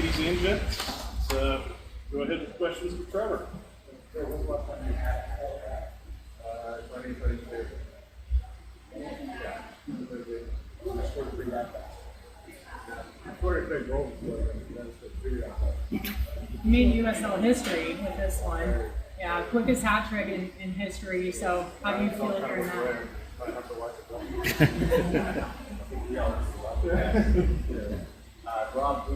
ladies and gents. So go ahead with questions for Trevor. Sure, what's the last time you had 2022? Yeah. I scored 3 backpacks. I scored a big goal for it, then it's 3 backpacks. You made USL history with this one. Yeah, quickest hat trick in history. So how do you feel hearing that? Might have to watch it. Rob,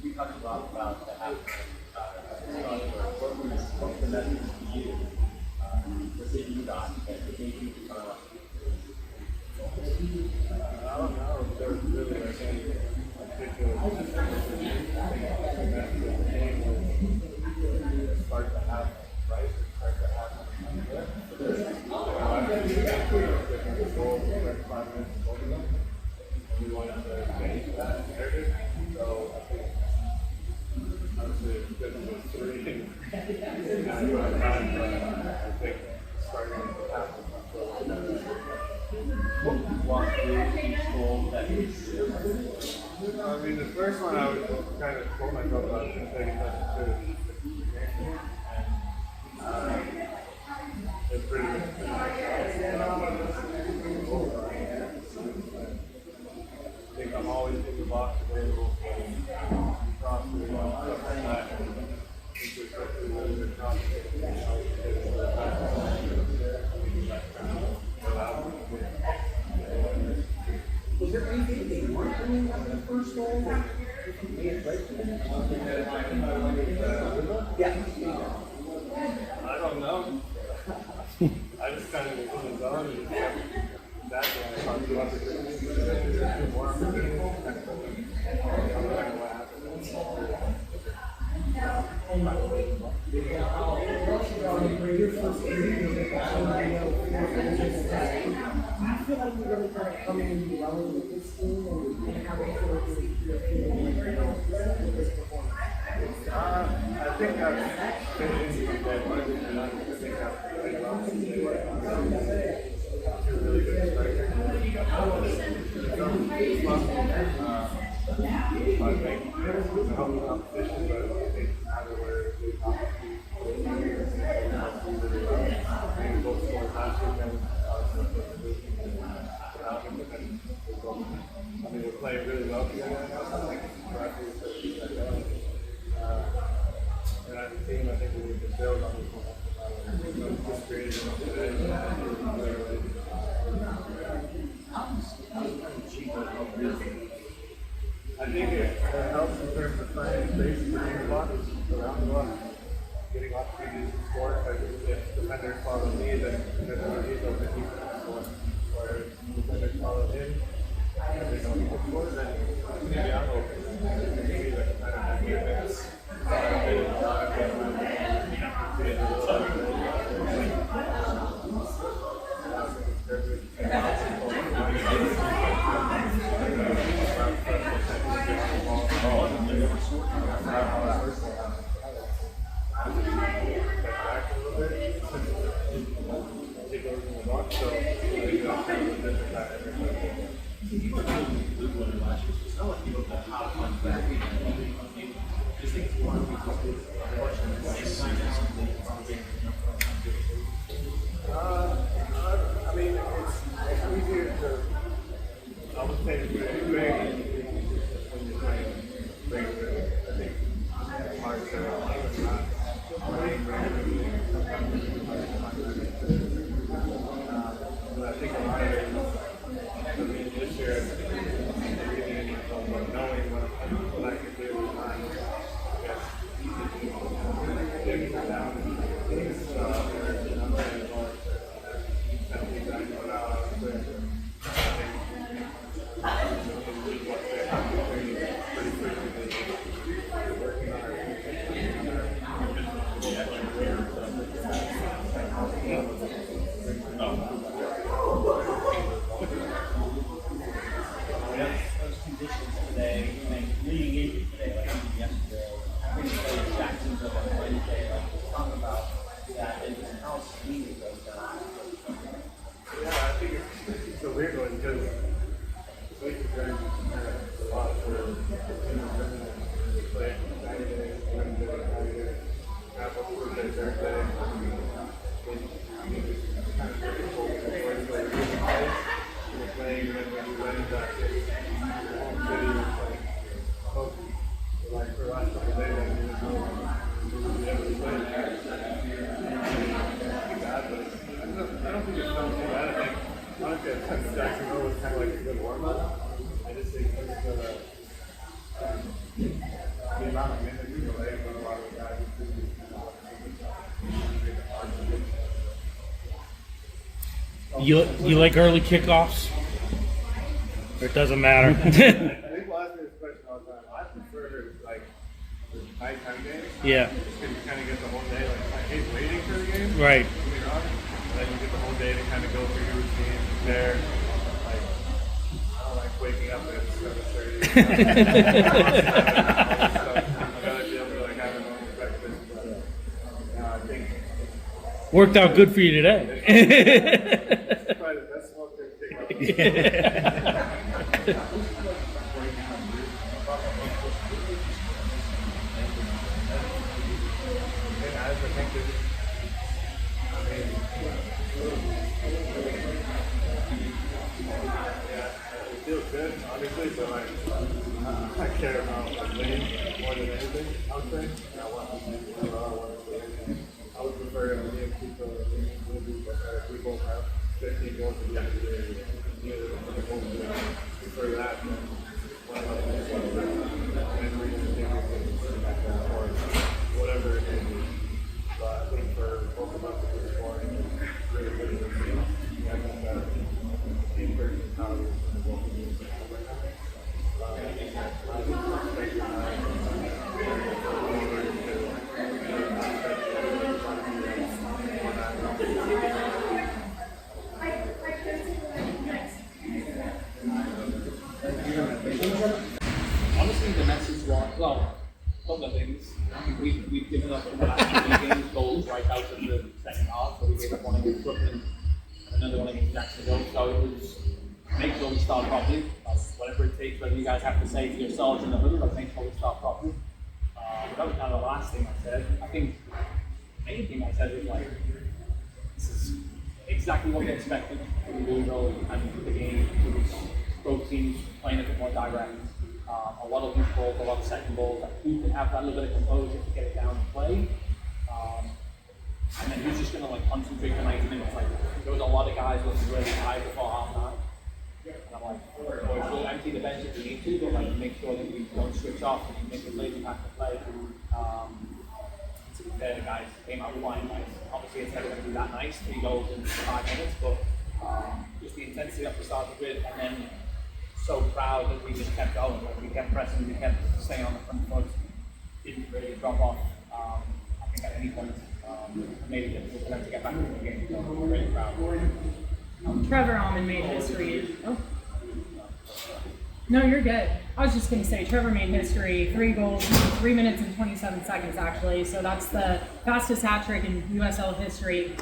we talked a lot about the half. What's the message to you? What's it you got that made you become a I don't know if there's really like any particular message of the game was start to have right, start to have different goals, 5 minutes of both of them. We wanted to change that narrative. So I think obviously it's good to do 3. I think starting with half of them. Walk through each goal that you see. I mean, the first one I would kind of quote myself about taking touches to it's pretty good. I think I'm always in the box available for cross the ball, stuff like that. Was there anything they weren't doing after the first goal that made it right for them? Yeah. I don't know. I just kind of was in the zone and just kept that going. I talked about the good more opportunities. I don't know what happened. Your first interview, I feel like you're really kind of coming and growing with this team and how they feel you're feeling with this performance. I think I've been in that one, and I think I've played well since they were two really good strikers. I think it's a healthy competition, but I think either way, they compete. I think both scored last weekend. I mean, we're playing really well together right now, so I think it's right. And as a team, I think we need to build on this just created enough today. I think it helps in terms of finding space between the box, around the box, getting opportunities to score. Because if defenders follow me, then he's open to keep them score. Or if defenders follow him, and they don't keep score, then maybe I'm open. Maybe like a kind of defense. I mean, it's easier to, I would say, it's big when you're playing regularly. I think it's hard to not playing regularly. But I think a lot of it, I mean, this year, knowing what I can do with time, I guess, digging it down and things, the amount of minutes you play, but a lot of the guys just make it hard to get. You like early kickoffs? Or it doesn't matter? I think we'll ask this question all the time. I prefer like the nighttime games. Yeah. Just because you kind of get the whole day. Like I hate waiting for the game. Right. Don't get me wrong. But then you get the whole day to kind of go through your routine, prepare. Like I don't like waking up at 7:30. I gotta be able to like have a normal breakfast. But I think Worked out good for you today. it's probably the best smoke to pick up. It feels good, obviously, but like, I care about like winning more than anything, I would say. And I want to win. I would prefer me and people will be better if we both have 15 goals at the end of the day. Prefer that than one of us and we can take it or whatever it may be. But I think for both of us, it's scoring really good in the team. I think that team personality is going to go for me right now. I think Honestly, the message was, well, a couple of things. We've given up in the last 3 games goals right out of the second half, so we gave up one against Brooklyn and another one against Jacksonville. So it was make sure we start properly. Whatever it takes, whether you guys have to say to yourselves in the middle, but make sure we start properly. That was kind of the last thing I said. I think the main thing I said was like, this is exactly what we expected from Louisville and the game. It was both teams playing a bit more direct. A lot of loose balls, a lot of second balls. Like, who can have that little bit of composure to get it down and play? And then who's just going to like concentrate for 90 minutes? Like, there was a lot of guys looking really tired before half time. And I'm like, boys, we'll empty the bench if we need to, but like make sure that we don't switch off and we make the lazy back to play. To be fair, the guys came out flying nice. Obviously, it's never going to be that nice, 3 goals in 5 minutes, but just the intensity that we started with, and then so proud that we just kept going. Like, we kept pressing, we kept staying on the front foot, didn't really drop off. I think at any point, it made it difficult for them to get back into the game. So I'm really proud. Trevor Amann made history. Oh. No, you're good. I was just going to say, Trevor made history, 3 goals, 3 minutes and 27 seconds actually. So that's the fastest hat trick in USL history.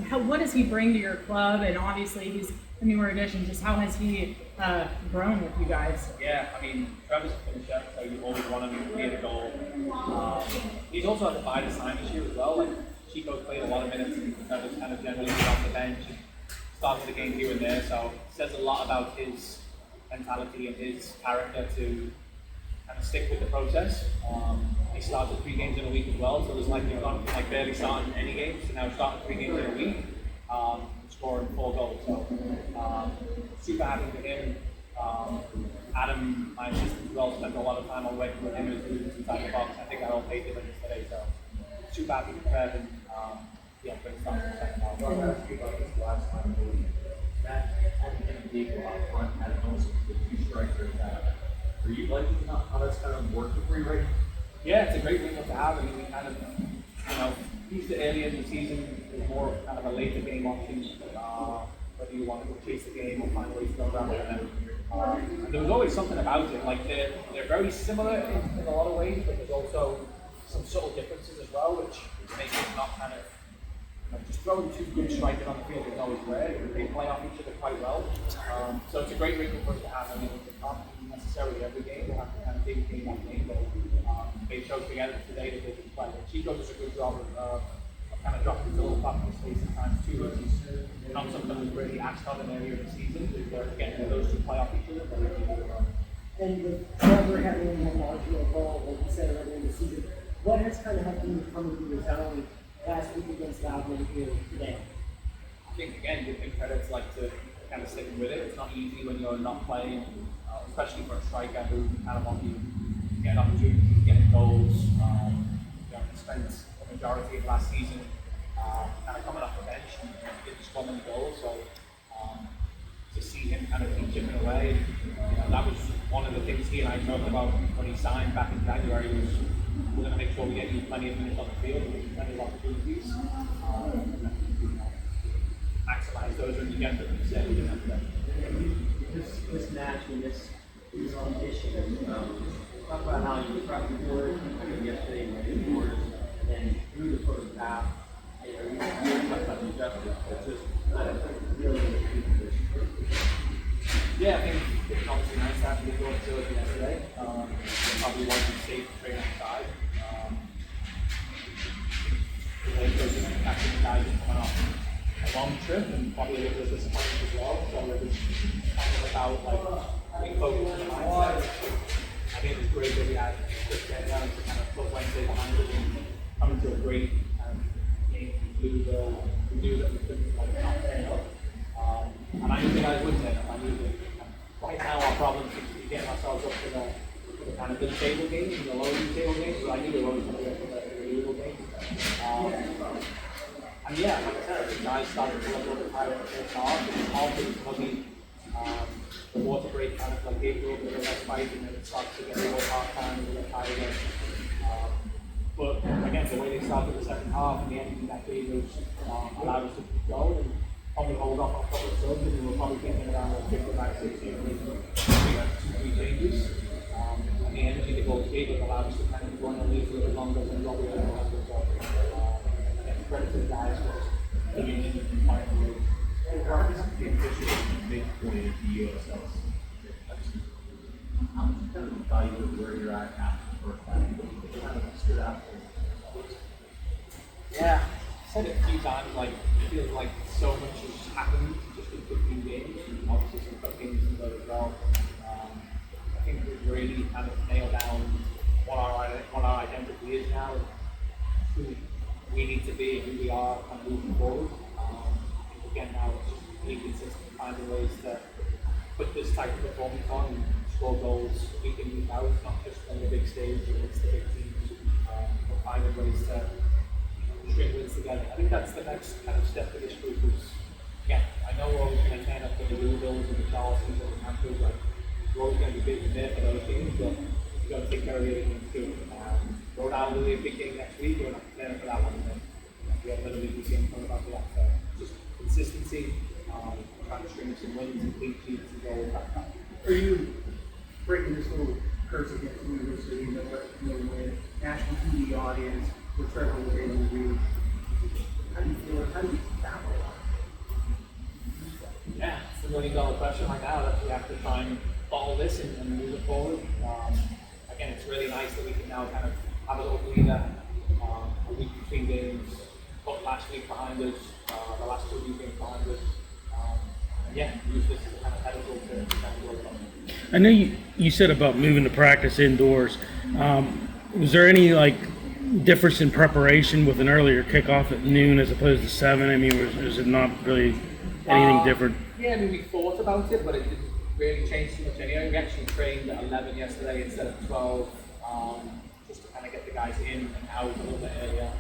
What does he bring to your club? And obviously he's a newer addition. Just how has he grown with you guys? Yeah, I mean, Trevor's a finisher, so you always want him to create a goal. He's also had a bye this time this year as well. Like, Chico's played a lot of minutes and Trevor's kind of generally been off the bench and started the game here and there. So it says a lot about his mentality and his character to kind of stick with the process. He started 3 games in a week as well, so it's like he's gone from like barely starting any games to now starting 3 games in a week, scoring 4 goals. So super happy for him. Adam, my assistant as well, spent a lot of time on working with him as moving inside the box. I think that all paid dividends today, so super happy for Trev and yeah, great start for the second half. I wanted to ask you about this last time. That in the league out front had most of the 2 strikers. Are you liking how that's kind of working for you right now? Yeah, it's a great thing to have. I mean, we kind of, used to earlier in the season, it was more of kind of a later game option, whether you want to go chase the game or find ways to go around it. And there was always something about it. Like, they're very similar in a lot of ways, but there's also some subtle differences as well, which make it not kind of, just throwing 2 good strikers on the field is always rare. They play off each other quite well. So it's a great wrinkle for us to have. I mean, it's not necessarily every game. We'll have to kind of take game by game, but they showed together today that they can play. Chico does a good job of kind of dropping the little back in space at times too, which is not something we've really asked of in earlier in the season. Getting those 2 play off each other, but they do it well. And with Trevor having a more marginal goal, like you said earlier in the season, what has kind of helped you come into your zone last week against Goblin here today? I think, again, give big credits like to kind of sticking with it. It's not easy when you're not playing, especially for a striker who kind of want you to get an opportunity to get a goal spent the majority of last season kind of coming off the bench and didn't score many goals. So to see him kind of keep chipping away, that was one of the things he and I talked about when he signed back in January. Was we're going to make sure we get you plenty of minutes on the field and plenty of opportunities. Maximize those when you get them. This match and this condition, talk about how you prepped for it yesterday and indoors, and then through the first half. You talked about the adjustments, but just really yeah, I think it's obviously nice to have the indoor facility yesterday. It probably wasn't safe to train outside. The coaches and captain guys are coming off a long trip and probably a little bit disappointed as well. So it was kind of about being focused on the mindset. I think it was great that we had Chris down to kind of put Wednesday behind us and come into a great game from Louisville. We knew that we couldn't not turn up. And I knew the guys would turn up. I knew that right now our problem seems to be getting ourselves up to the kind of mid-table games and the lower table games, but I knew they were always going to get to the Louisville games. And yeah, like I said, the guys started to look a little bit higher in the first half. It was hard to maybe the water break kind of gave a little bit of a respite, and then it starts to get a little part-time and a little tired again. But again, the way they started the second half and the ending that gave us allowed us to keep going and probably hold off on a couple of subs, and we were probably thinking around 55, 60, and we had 2-3 changes. And the energy the goals gave us allowed us to kind of run and leave a little bit longer than what we were doing. Credit to the guys for living in and finding ways. The official midpoint of the USL. How much kind of value of where you're at after the first half? What kind of stood out? Yeah, I've said it a few times, it feels like so much has happened just in 15 games, and obviously some cup games in there as well. I think we've really kind of nailed down what our identity is now, who we need to be, who we are kind of moving forward. Again, now it's just being consistent, finding ways to put this type of performance on and score goals week in, week out, not just on the big stage against the big teams, but finding ways to string wins together. I think that's the next kind of step for this group is, yeah, I know we're always going to turn up to the Louisvilles and the Charlestons and the Panthers, we're always going to be big and there for those teams, but you've got to take care of the other teams too. Rhode Island will be a big game next week, we're not preparing for that one, and then we have another big game coming up for that. So just consistency, trying to string some wins and clean sheets and goals back up. Are you breaking this little curse against the university that when national TV audience, what Trevor was able to do? How do you feel? How do you tackle it? Yeah, it's the $1 million question right now that we have to try and follow this and move it forward. Again, it's really nice that we can now kind of have a little breather, a week between games, put last week behind us, the last 2 weeks behind us. Yeah, use this as a kind of pedestal to kind of work on. I know you said about moving the practice indoors. Was there any difference in preparation with an earlier kickoff at noon as opposed to 7? I mean, was it not really anything different? Yeah, I mean, we thought about it, but it didn't really change too much anyway. We actually trained at 11 yesterday instead of 12, just to kind of get the guys in and out a little bit earlier.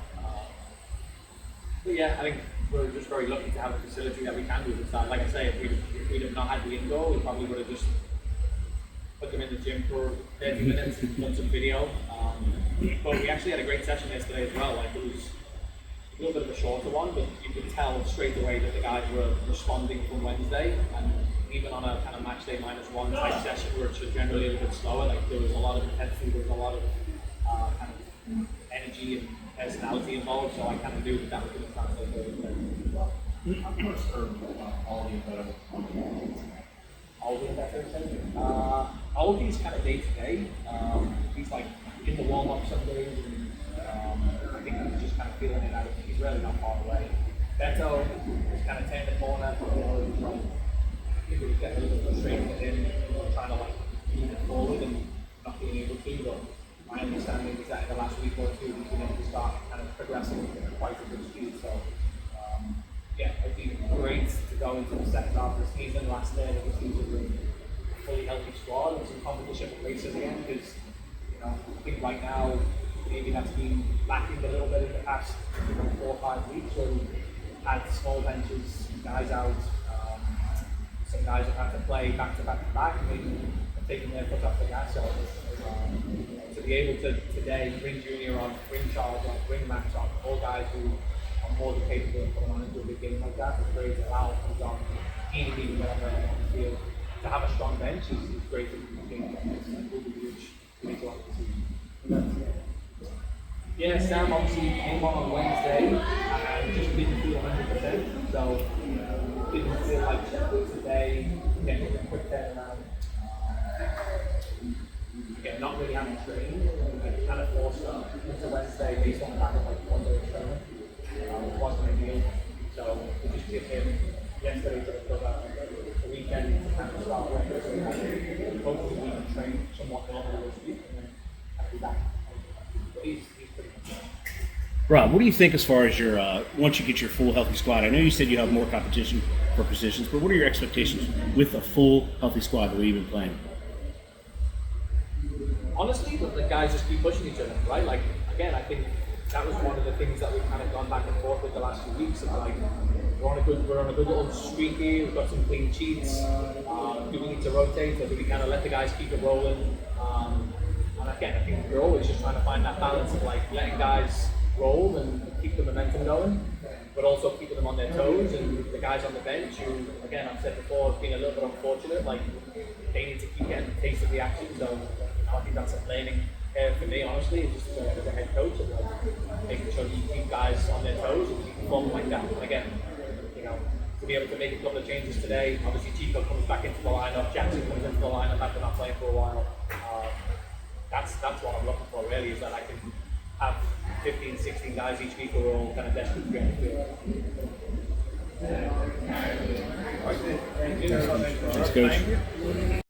But yeah, I think we're just very lucky to have a facility that we can do this at. Like I say, if we'd have not had the indoor, we probably would have just put them in the gym for 30 minutes and done some video. But we actually had a great session yesterday as well. It was a little bit of a shorter one, but you could tell straight away that the guys were responding from Wednesday. And even on a kind of match day -1 type session where it's generally a little bit slower, there was a lot of intensity, there was a lot of kind of energy and personality involved, so I kind of knew that was going to translate very How much are Aldi better? Aldi better? Aldi's kind of day to day. He's in the warm up some days, and I think he's just kind of feeling it out. He's really not far away. Beto is kind of turning the corner. I think we're getting a little frustrated with him, trying to move it forward and not being able to. But my understanding is that in the last week or two, he's been able to start kind of progressing at quite a good speed. So, yeah, it'd be great to go into the second half of the season, last day of the season, with a fully healthy squad and some competition with races again. Because I think right now the maybe that's been lacking a little bit in the past 4 or 5 weeks, where we've had small benches, guys out. Some guys have had to play back to back, and maybe have taken their foot off the gas. So to be able to today bring Junior on, bring Charles on, bring Max on, all guys who are more than capable of putting on into a big game like that, is great to allow them on team even when on the field. To have a strong bench is great for the game. It will be huge to want to see. Yeah, Sam obviously came on Wednesday and just didn't feel 100%. So didn't feel like today getting a quick turnaround. Again, not really having trained, and kind of forced into Wednesday based on the fact of like 1 day of training. It wasn't ideal. So we just give him yesterday to recover the weekend to kind of start with. So hopefully we can train somewhat normally this week and then I'll be back. But he's pretty much. Rob, what do you think as far as your once you get your full healthy squad? I know you said you have more competition for positions, but what are your expectations with a full healthy squad the way you've been playing? Honestly, the guys just keep pushing each other, right? Like, again, I think that was one of the things that we've kind of gone back and forth with the last few weeks. Of like, we're on a good little streak here. We've got some clean sheets. Do we need to rotate, or do we kind of let the guys keep it rolling? And again, I think we're always just trying to find that balance of like letting guys roll and keep the momentum going, but also keeping them on their toes. And the guys on the bench, who, again, I've said before, have been a little bit unfortunate. Like, they need to keep getting a taste of the action. So I think that's a learning for me, honestly, just as a head coach, of like making sure you keep guys on their toes and keep performing like that. And again, to be able to make a couple of changes today. Obviously, Chico comes back into the lineup, Jackson comes into the lineup after not playing for a while. That's what I'm looking for, really, is that I can have 15, 16 guys each week who are all kind of desperate to get on the field. Thanks, Coach.